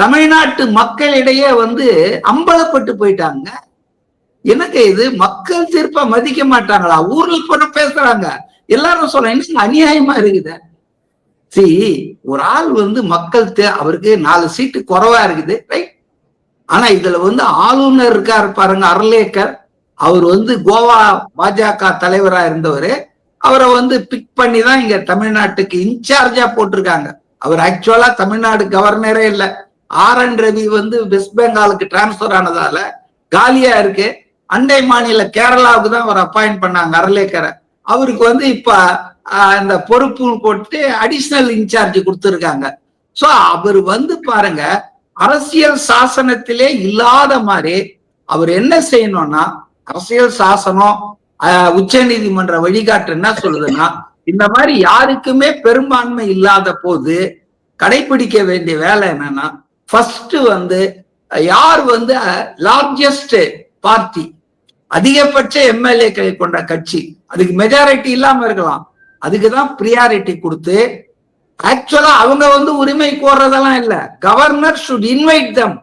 தமிழ்நாட்டு மக்களிடையே அம்பலப்பட்டு போயிட்டாங்க. எனக்கு இது மக்கள் தீர்ப்பா மதிக்க மாட்டாங்களா? ஊர்ல போன பேசுறாங்க, எல்லாரும் சொல்ல என்ன அநியாயமா இருக்குது. ஒரு ஆள் மக்கள் அவருக்கு 4 சீட்டு குறைவா இருக்குது, ரைட். ஆனா இதுல ஆளுநர் இருக்காரு பாருங்க, அர்லேக்கர். அவர் கோவா பாஜக தலைவரா இருந்தவரு. அவரை பிக் பண்ணி தான் இங்க தமிழ்நாட்டுக்கு இன்சார்ஜா போட்டிருக்காங்க. அவர் ஆக்சுவலா தமிழ்நாடு கவர்னரே இல்ல. RN ரவி வெஸ்ட் பெங்காலுக்கு டிரான்ஸ்பர் ஆனதால காலியா இருக்கு. அண்டை மாநில கேரளாவுக்கு தான் அவர் அப்பாயிண்ட் பண்ணாங்க அர்லேக்கரை. அவருக்கு இப்ப இந்த பொறுப்பு போட்டு அடிஷனல் இன்சார்ஜ் கொடுத்திருக்காங்க. சோ அவர் பாருங்க, அரசியல் சாசனத்திலே இல்லாத மாதிரி அவர் என்ன செய்யணும்னா, அரசியல் சாசனம் உச்ச நீதிமன்ற வழிகாட்டு என்ன சொல்லுதுன்னா, இந்த மாதிரி யாருக்குமே பெரும்பான்மை இல்லாத போது கடைபிடிக்க வேண்டிய வேலை என்னன்னா, ஃபர்ஸ்ட் யார் லார்ஜஸ்ட் பார்ட்டி, அதிகபட்ச எம்எல்ஏக்களை கொண்ட கட்சி, அதுக்கு மெஜாரிட்டி இல்லாம இருக்கலாம், அதுக்குதான் பிரியாரிட்டி கொடுத்து, ஆக்சுவலா அவங்க உரிமை கோர்றதெல்லாம் இல்ல, கவர்னர் ஷுட் இன்வைட் தம்.